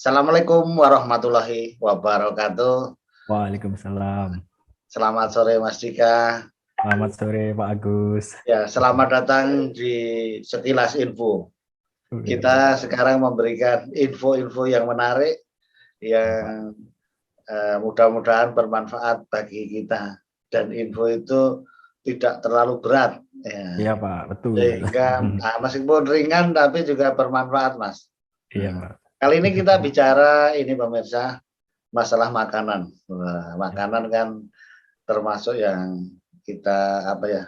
Assalamualaikum warahmatullahi wabarakatuh. Waalaikumsalam. Selamat sore Mas Dika. Selamat sore Pak Agus. Ya, selamat datang di Sekilas Info. Wih, Kita sekarang memberikan info-info yang menarik ya Pak. yang mudah-mudahan bermanfaat bagi kita, dan info itu tidak terlalu berat Iya ya, Pak, betul. sehingga meskipun ringan tapi juga bermanfaat, Mas. Iya Nah, Pak. kali ini kita bicara ini pemirsa, masalah makanan. Wah, makanan kan termasuk yang kita apa ya,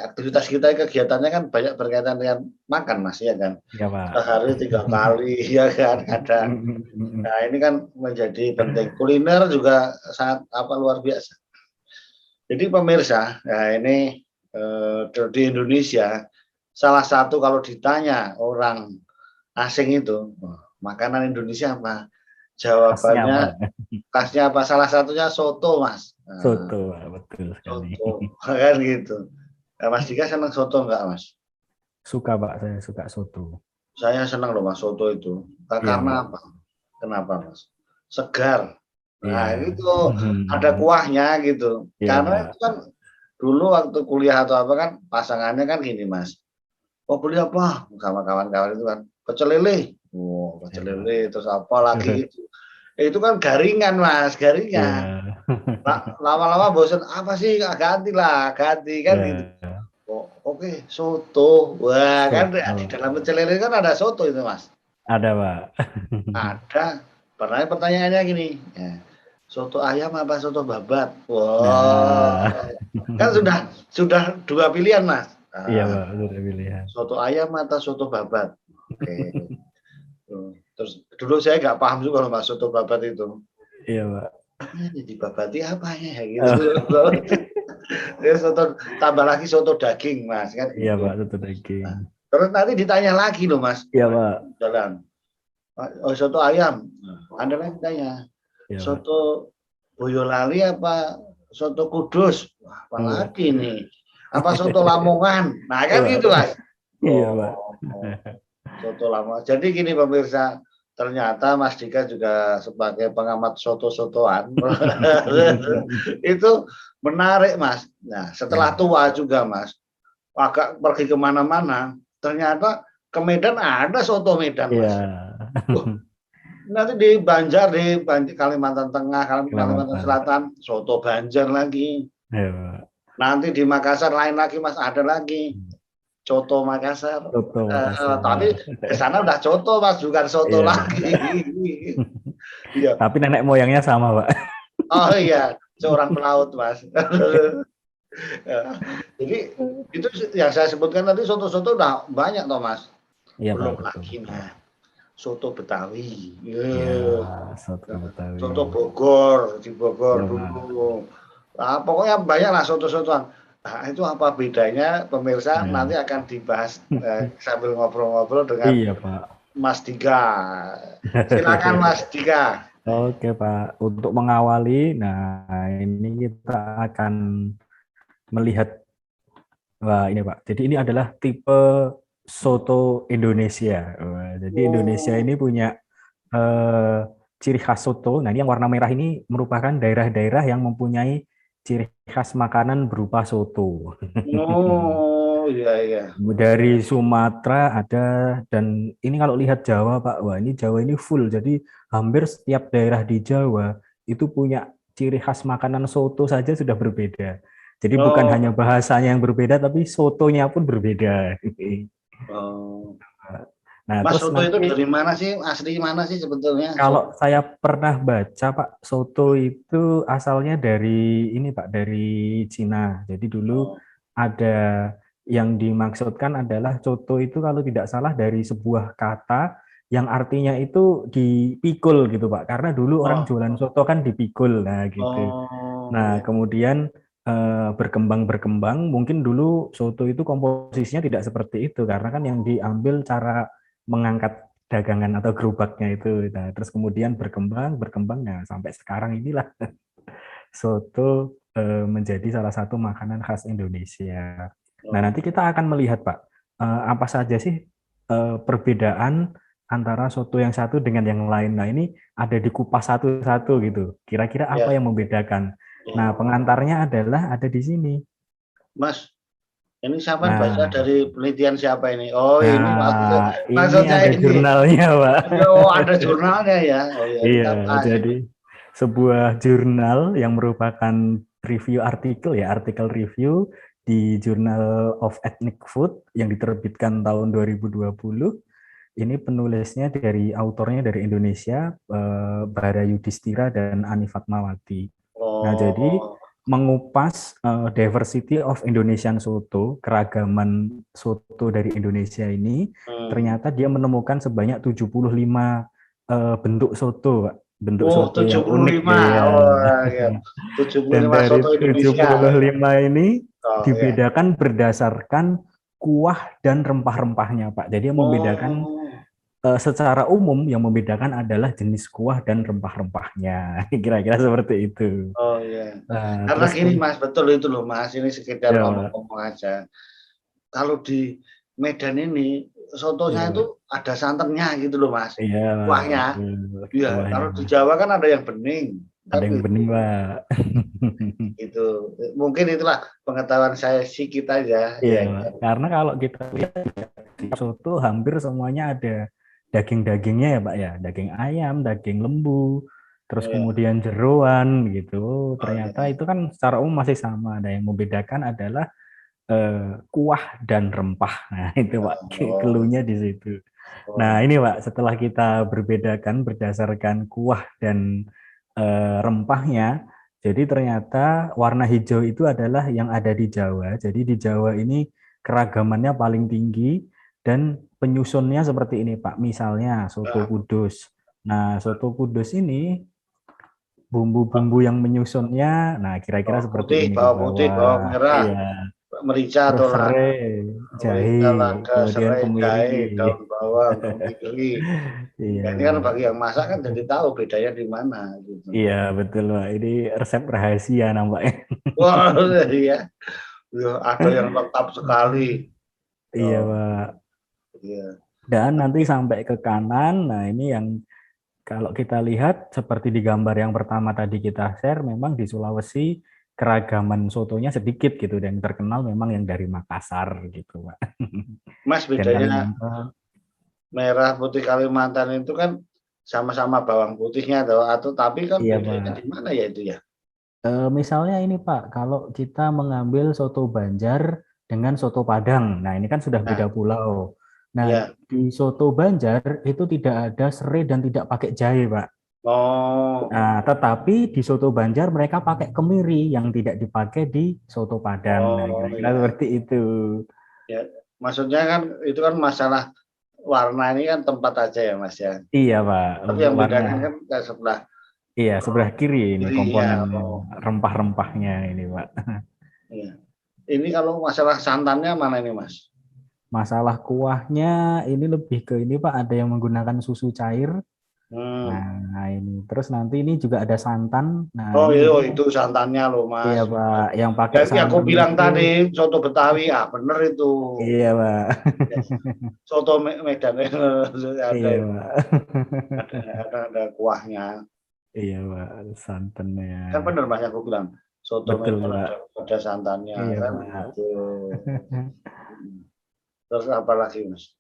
aktivitas kita, kegiatannya kan banyak berkaitan dengan makan, Mas, ya kan. Iya Pak. Sehari 3 kali ya kan ada. Nah, ini kan menjadi penting. Kuliner juga sangat luar biasa. Jadi pemirsa, nah ini di Indonesia salah satu kalau ditanya orang asing itu, makanan Indonesia apa? Khasnya Jawabannya Pak. khasnya apa? Salah satunya soto, Mas. Nah, Soto Pak, betul sekali. soto, kan gitu. Nah, Mas Dika senang soto enggak, Mas? Suka Pak, saya suka soto. Saya senang loh, Mas, soto itu. Iya Karena Pak. apa? Kenapa, Mas? Segar. Nah, Iya. itu ada kuahnya gitu. Iya Karena itu Pak. kan dulu waktu kuliah atau apa kan pasangannya kan gini, Mas. Oh, beli apa? Sama kawan-kawan itu kan pecel lele. Oh, pecel Iya Pak. lele terus apa lagi gitu. Itu kan garingan, Mas, garingan. Iya. Lama-lama bosan, apa sih, ganti lah, ganti kan gitu. Iya. Oh, oke, soto. Wah, kan di Soto. dalam pecel lele kan ada soto itu, Mas. Ada Pak. Ada. Pertanyaannya gini, ya, soto ayam apa soto babat? Nah, Wah, kan sudah dua pilihan, Mas. iya Pak, sudah pilihan. Soto ayam atau soto babat? Oke. Terus dulu saya nggak paham juga loh, Mas, soto babat itu. Iya Pak. Ini dibabati apa ya gitu. Oh, Terus soto tambah lagi soto daging, Mas, kan iya gitu. Pak, soto daging. Nah, terus nanti ditanya lagi loh, Mas. Iya Pak. Jalan. Oh, soto ayam. Anda lagi tanya, Iya Pak. soto Boyolali apa soto Kudus? Wah, Oh. apalagi nih? Apa soto Lamongan? Nah, kan gitu, Waduh. Mas. Iya Pak. Oh, soto Lamongan. Jadi gini pemirsa, ternyata Mas Dika juga sebagai pengamat soto-sotoan itu menarik, Mas. Nah, setelah Ya, tua juga, Mas, agak pergi kemana-mana, ternyata ke Medan ada soto Medan, iya. Mas. Nanti di Banjar, di Kalimantan Tengah, Kalimantan Kalimantan. Selatan, soto Banjar lagi. Iya, Pak. Nanti di Makassar lain lagi, Mas, ada lagi coto Makassar. Soto Makassar. Tapi ke sana udah coto, Mas, bukan soto Iya. lagi. Iya. Tapi nenek moyangnya sama, Pak. Oh iya, seorang pelaut, Mas. Jadi itu yang saya sebutkan tadi, soto-soto udah banyak toh, Mas. Iya, Pak, Belum betul, lagi, betul. nah, soto Betawi. Iya, Yeah. soto Betawi. Soto Bogor, di Bogor Iya, Pak. dulu. Nah, pokoknya banyak lah soto-sotoan. Nah, itu apa bedanya pemirsa, nanti Iya. akan dibahas sambil ngobrol-ngobrol dengan Iya, Pak. Mas Dika. Silakan Mas Dika. Oke, Pak. Untuk mengawali, nah ini kita akan melihat, wah ini Pak. Jadi ini adalah tipe soto Indonesia. Wah, jadi Indonesia Oh, ini punya eh, ciri khas soto. Nah, ini yang warna merah ini merupakan daerah-daerah yang mempunyai ciri khas makanan berupa soto. oh, iya iya. Dari Sumatera ada, dan ini kalau lihat Jawa, Pak, wah ini Jawa ini full. Jadi hampir setiap daerah di Jawa itu punya ciri khas makanan soto saja sudah berbeda. Jadi bukan hanya Oh, bahasanya yang berbeda, tapi sotonya pun berbeda. oh. Nah, Mas, terus soto itu nanti dari mana sih? Asli mana sih sebetulnya? kalau saya pernah baca, Pak, soto itu asalnya dari ini, Pak, dari Cina. Jadi dulu Oh, ada yang dimaksudkan adalah soto itu kalau tidak salah dari sebuah kata yang artinya itu dipikul gitu, Pak. Karena dulu orang oh, jualan soto kan dipikul, nah gitu. oh, Nah, iya. kemudian berkembang-berkembang, mungkin dulu soto itu komposisinya tidak seperti itu karena kan yang diambil cara mengangkat dagangan atau gerobaknya itu. Nah, terus kemudian berkembang, berkembang, nah sampai sekarang inilah soto menjadi salah satu makanan khas Indonesia. Nah, Oh, nanti kita akan melihat, Pak, apa saja sih perbedaan antara soto yang satu dengan yang lain. Nah, ini ada dikupas satu-satu gitu. Kira-kira apa Ya, yang membedakan? Nah, ya. pengantarnya adalah ada di sini. Mas, ini siapa baca Nah, dari penelitian siapa ini? Oh, ini ini maksudnya ada ini. jurnalnya, Pak. Oh, ada jurnalnya ya. Oh ya, ini Iya, apa jadi ini? sebuah jurnal yang merupakan review artikel ya, artikel review di Journal of Ethnic Food yang diterbitkan tahun 2020. Ini penulisnya dari autornya dari Indonesia, Bara Yudhistira dan Ani Fatmawati. Nah, jadi Oh, mengupas diversity of Indonesian soto, keragaman soto dari Indonesia ini, hmm. ternyata dia menemukan sebanyak 75 bentuk soto, Pak. Bentuk Oh, soto tujuh yang puluh unik lima. ya. Oh, ya. tujuh puluh Dan lima dari soto Indonesia. 75 ini Oh, ya. dibedakan berdasarkan kuah dan rempah-rempahnya, Pak. Jadi yang membedakan Oh, secara umum yang membedakan adalah jenis kuah dan rempah-rempahnya. Kira-kira seperti itu. oh ya. Karena Terus gini Mas, betul itu loh Mas. Ini sekedar ya, Pak. ngomong-ngomong aja. Kalau di Medan ini sotonya Iya, itu Pak. ada santannya gitu loh Mas. Iya, Pak. Kuahnya. Betul. Iya, Kuahnya. kalau di Jawa kan ada yang bening. Kan Ada yang gitu. bening, Pak. Gitu. Mungkin itulah pengetahuan saya sedikit aja. Iya, Ya, Pak. ya. Karena kalau kita lihat di soto hampir semuanya ada daging-dagingnya ya, Pak ya. Daging ayam, daging lembu, terus Ya. kemudian jeroan gitu. Oh Ternyata ya. itu kan secara umum masih sama. Nah, yang membedakan adalah kuah dan rempah. Nah, itu Pak, Oh, keluhnya di situ. Nah, oh. ini Pak, setelah kita berbedakan berdasarkan kuah dan rempahnya, jadi ternyata warna hijau itu adalah yang ada di Jawa. Jadi di Jawa ini keragamannya paling tinggi dan penyusunnya seperti ini, Pak. Misalnya soto Nah, kudus. Nah, soto kudus ini bumbu-bumbu yang menyusunnya, nah kira-kira seperti ini di bawang putih, bawang bawah. merah, Iya, merica terus atau lada, serai, jahe, merica, lada, kemudian serai, kemiri. jahe, daun bawang, kemiri. Iya, Ya, ini kan bagi Pak. yang masak kan jadi tahu bedanya di mana gitu. Iya, betul, Pak. Ini resep rahasia nampaknya. Wah, iya. Ya, ada yang lengkap sekali. Iya, Oh, Pak. iya. Dan nanti sampai ke kanan, nah ini yang kalau kita lihat seperti di gambar yang pertama tadi kita share, memang di Sulawesi keragaman sotonya sedikit gitu, dan terkenal memang yang dari Makassar gitu, Pak. Mas, Dan bedanya Kalimantan, merah putih Kalimantan itu kan sama-sama bawang putihnya atau tapi kan iya, bedanya di Pak. mana ya itu ya? Misalnya ini Pak, kalau kita mengambil soto Banjar dengan soto Padang, nah ini kan sudah beda Nah, pulau. Nah, iya. di soto Banjar itu tidak ada serai dan tidak pakai jahe, Pak. Oh, Nah, tetapi di soto Banjar mereka pakai kemiri yang tidak dipakai di soto Padang. Nah, oh kira-kira ya. seperti itu. Ya, maksudnya kan itu kan masalah warna ini kan tempat aja ya Mas ya. Iya, Pak. Tapi Untuk yang warna, bedakan kan ke sebelah iya, sebelah kiri ini kiri ya. komponen Oh, rempah-rempahnya ini, Pak. iya. Ini kalau masalah santannya mana ini Mas? Masalah kuahnya ini lebih ke ini Pak, ada yang menggunakan susu cair. Hmm. Nah, ini terus nanti ini juga ada santan. Nah, Oh ini iya, juga oh, itu santannya loh iya Mas. Pak, yang pakai Jadi aku santan bilang itu tadi soto Betawi, ah bener itu. iya Pak. Ya, soto Medan ada Iya itu, Pak. ada kuahnya. Iya Pak, santannya. Kan bener Mas aku bilang soto Betul Medan Pak. ada santannya Iya kan Pak. gitu. Terus apa lagi Mas?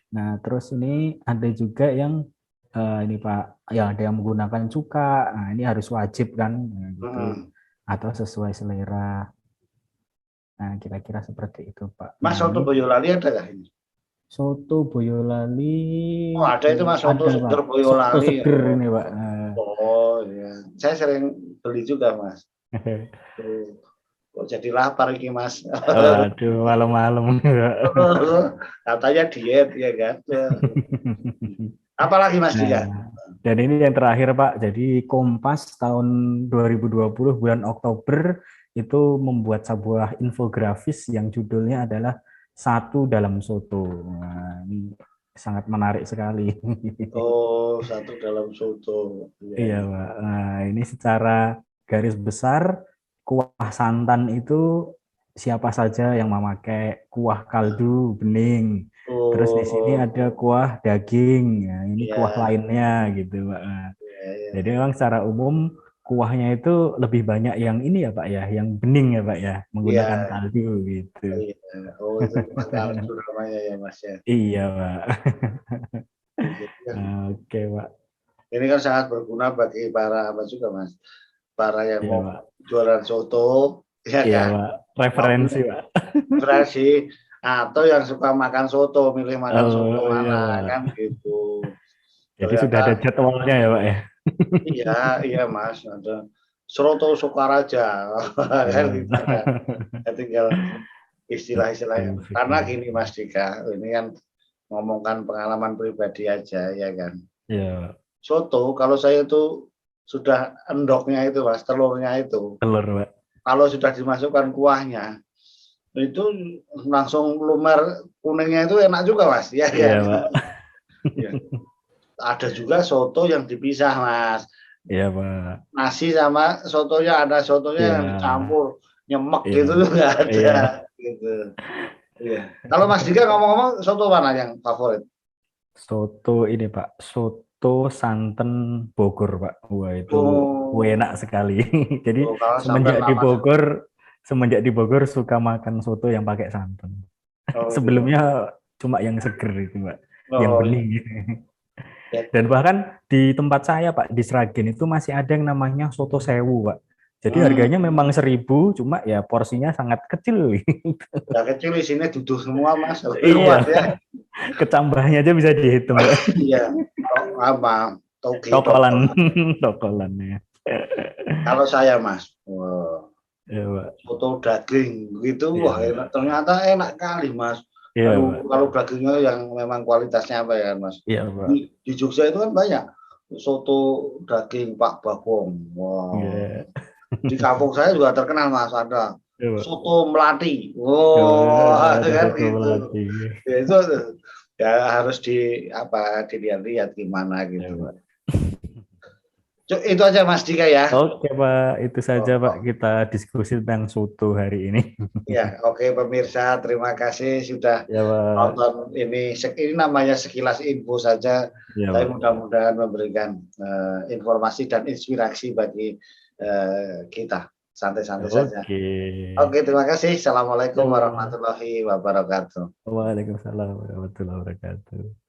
Nah, terus ini ada juga yang ini Pak, ya ada yang menggunakan cuka. Nah, ini harus wajib kan, nah, gitu. Hmm. Atau sesuai selera. Nah, kira-kira seperti itu, Pak. Mas Nah, soto ini Boyolali ada nggak ini? soto Boyolali, Oh ada itu Mas soto ada, Pak. seger Soto Boyolali. seger Oh, ini, Pak. oh ya, saya sering beli juga Mas. Tuh. Kok jadi lapar ini Mas? Waduh, malam-malam. Katanya diet ya kan? Apalagi Mas Nah, Dika? dan ini yang terakhir, Pak. Jadi Kompas tahun 2020 bulan Oktober itu membuat sebuah infografis yang judulnya adalah Satu Dalam Soto. Nah, ini sangat menarik sekali. Oh, satu dalam soto. Iya, Iya, iya. Pak. Nah, ini secara garis besar kuah santan itu siapa saja yang memakai kuah kaldu bening. Terus di sini Oh, ada kuah daging, ya, ini kuah iya, lainnya gitu, Pak. iya, iya. Jadi memang secara umum kuahnya itu lebih banyak yang ini ya Pak ya, yang bening ya Pak ya, menggunakan Iya, kaldu gitu. iya. Oh, itu kuah kaldu namanya ya Mas ya. Iya Pak. Jadi kan, Oke Pak. ini kan sangat berguna bagi para apa juga Mas, para yang Iya mau Pak. jualan soto, ya Iya kan, Pak. mau Referensi punya Pak. referensi atau yang suka makan soto, milih makan soto Oh iya mana kan Pak. gitu. Jadi sudah ada Ternyata jadwalnya ya Pak ya. iya, iya Mas, ada Soto Sukaraja kan Iya. gitu kan. Ya, tinggal istilah-istilahnya. Betul Karena sekali. gini Mas Dika, ini kan ngomongkan pengalaman pribadi aja ya kan. Iya, Soto kalau saya itu sudah endoknya itu Mas, telurnya itu. telur Pak. Kalau sudah dimasukkan kuahnya, itu langsung lumer kuningnya itu enak juga Mas, ya Iya kan. Pak. Ya. Ada juga soto yang dipisah Mas. Iya Pak. Nasi sama sotonya, ada sotonya Iya. yang dicampur, nyemek Iya. gitu juga Iya. ada gitu. Iya. Kalau Mas Dika ngomong-ngomong soto mana yang favorit? Soto ini Pak, soto santen Bogor Pak. Wah itu Oh, enak sekali. Jadi oh kalau sampai semenjak di nama. Bogor, semenjak di Bogor suka makan soto yang pakai santan. Oh, gitu. Sebelumnya cuma yang seger itu Pak, yang Oh, bening. ya. Dan bahkan di tempat saya Pak, di Sragen itu masih ada yang namanya soto sewu Pak. Jadi Hmm, harganya memang 1.000, cuma ya porsinya sangat kecil. ya kecil di sini duduk semua Mas, lebih kuat Iya, ya. kecambahnya aja bisa dihitung Pak. Iya. Oh, apa? Togi Tokolan, tokol. tokolannya. Kalau saya Mas, wah, Iya, Pak. soto daging gitu, wah Iya, enak, ternyata enak kali Mas. iya, Aduh, Pak. kalau dagingnya yang memang kualitasnya apa ya Mas? Iya, Pak. Di Jogja itu kan banyak soto daging Pak Bagong. Wow. Iya, Di kampung saya juga terkenal Mas, ada iya, Pak. soto Melati. Oh, Wow, ada kan satu gitu. lagi. Ya, itu ya harus dilihat-lihat gimana Iya, gitu. Pak. Itu aja Mas Dika ya. Oke, Pak. Itu saja, Oh, Pak. oh. Kita diskusi tentang soto hari ini. Ya, oke pemirsa, terima kasih sudah Ya, Pak. nonton ini. Ini namanya sekilas info saja, Ya, tapi Pak. mudah-mudahan memberikan informasi dan inspirasi bagi kita. Santai-santai saja. Oke. Oke, terima kasih. Ya, Assalamualaikum Pak. warahmatullahi wabarakatuh. Waalaikumsalam warahmatullahi wabarakatuh.